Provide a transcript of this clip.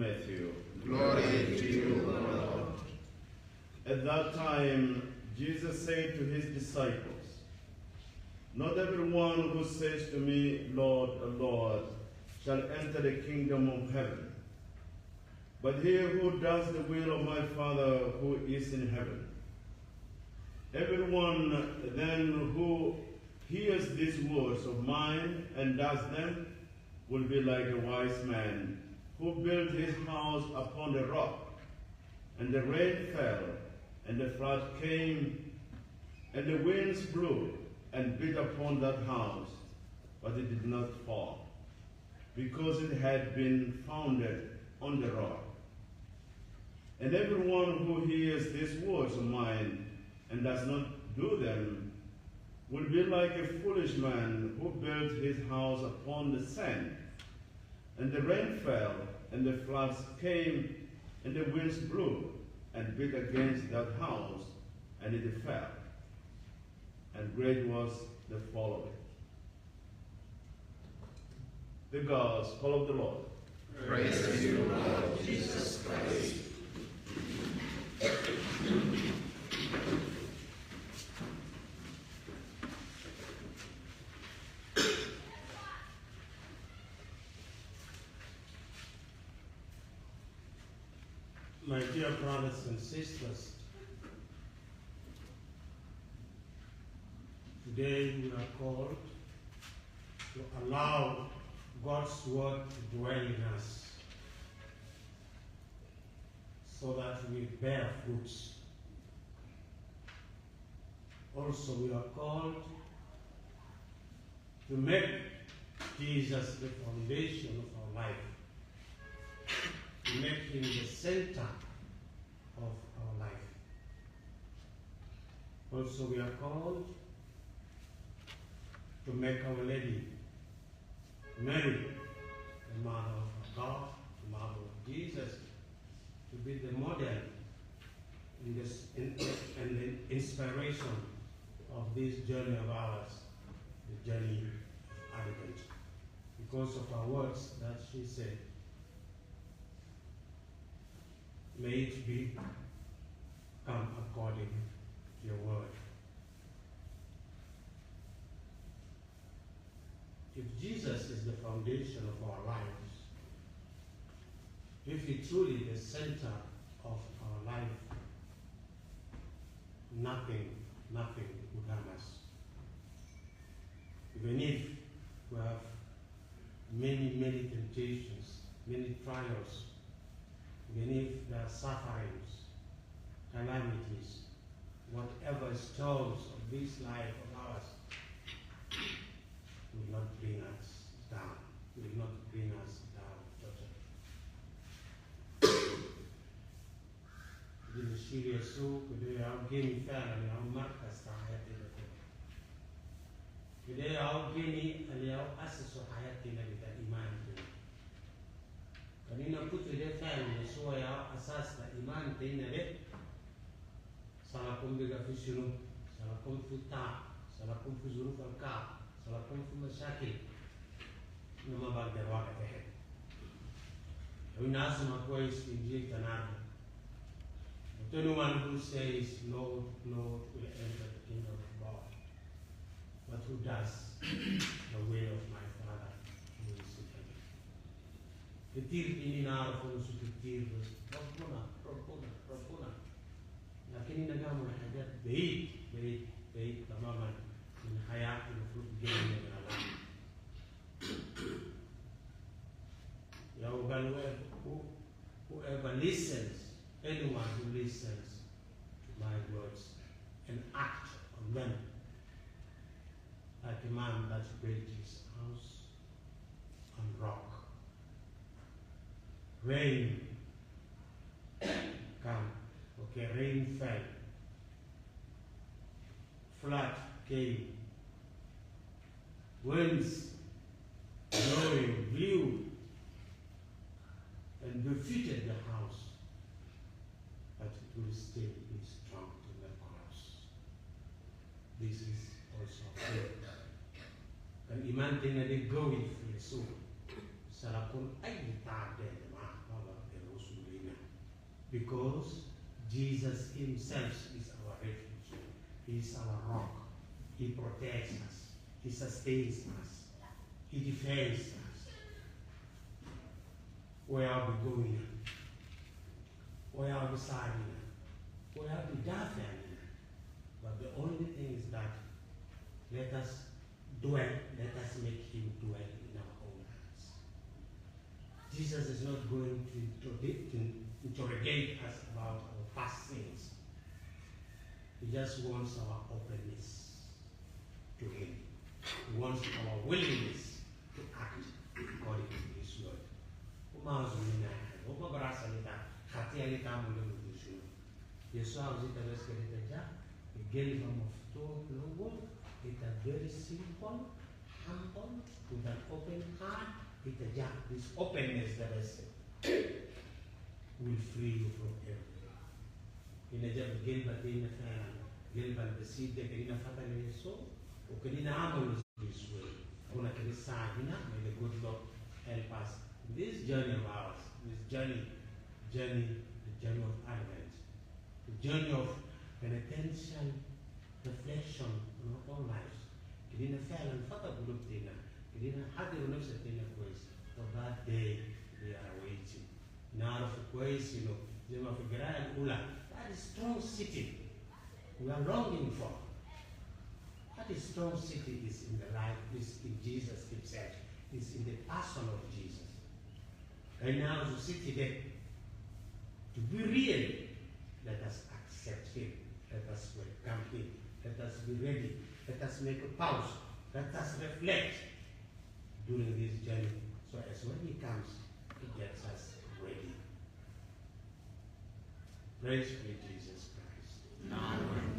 Matthew. Glory to you, O Lord. At that time, Jesus said to his disciples, "Not everyone who says to me, 'Lord, Lord,' shall enter the kingdom of heaven, but he who does the will of my Father who is in heaven. Everyone then who hears these words of mine and does them will be like a wise man who built his house upon the rock. And the rain fell, and the flood came, and the winds blew and beat upon that house, but it did not fall, because it had been founded on the rock. And everyone who hears these words of mine and does not do them will be like a foolish man who built his house upon the sand. And the rain fell, and the floods came, and the winds blew and beat against that house, and it fell. And great was the fall of it." The Gospel of the Lord. Praise to you, Lord Jesus Christ. My dear brothers and sisters, today we are called to allow God's word to dwell in us so that we bear fruits. Also, we are called to make Jesus the foundation of our life, to make him the center of our life. Also, we are called to make Our Lady, Mary, the Mother of God, the Mother of Jesus, to be the model and the inspiration of this journey of ours, the journey of Advent. Because of our words that she said, may it be come according to your word. If Jesus is the foundation of our lives, if he truly the center of our life, nothing would harm us. Even if we have many temptations, many trials, even if there are sufferings, calamities, whatever storms of this life of ours, will not bring us down. Will not bring us down totally. This is serious. So, today I'll give you family, I'll mark us down. Today I'll give you and I'll assess hayati na bita iman. Kanina po today family, so I'll assess the iman tina de. Salah kum biga fishunu, salah kum futa, salah kum fuzuru falka. Salakum fi mashakil na mabagdarwa ka tahe. Yung nasa makwais injil tanado. Ito one who says, "Lord, Lord, will enter the kingdom of God," but who does the will of my Father who is in heaven. Ketir ini na kung sukitir, propuna. Lakini nagamu na hagat bait tamaman. In hayat in fruit giving in our life. Whoever listens, anyone who listens to my words and act on them, like a man that built his house on rock. Rain come, okay, rain fell, flood came, winds blowing, blew, and defeated the house, but it will still be strong to the cross. This is also faith. Kan iman tina de going for so salakun ay tade ma baba de Because Jesus himself is our refuge. He is our rock. He protects us. He sustains us. He defends us. Where are we going? Where are we signing? Where are we dancing? But the only thing is that let us make him dwell in our own hearts. Jesus is not going to interrogate us about our past sins. He just wants our openness to him. He wants our willingness to act according to his word. Yeshua was it's a very simple, humble, with an open heart. This openness that I said will free you from everything. In a job, Gilbert in the fan, Gilbert the seed, the Karina Father so, or Karina Amon this way. May the good Lord help us. This journey of ours, this journey, the journey of Advent, the journey of penitential reflection on our own lives. Kidina fell and fata buluptina. Kidina had the nurse at dinner quiz. For that day we are waiting. Now of quiz, Zema Figara and Ula. That is strong city we are longing for. That is strong city is in the life, is in Jesus himself, is in the person of Jesus. And now the city there, to be real, let us accept him. Let us welcome him. Let us be ready. Let us make a pause. Let us reflect during this journey. So as when he comes, he gets us ready. Praise be Jesus Christ. Amen.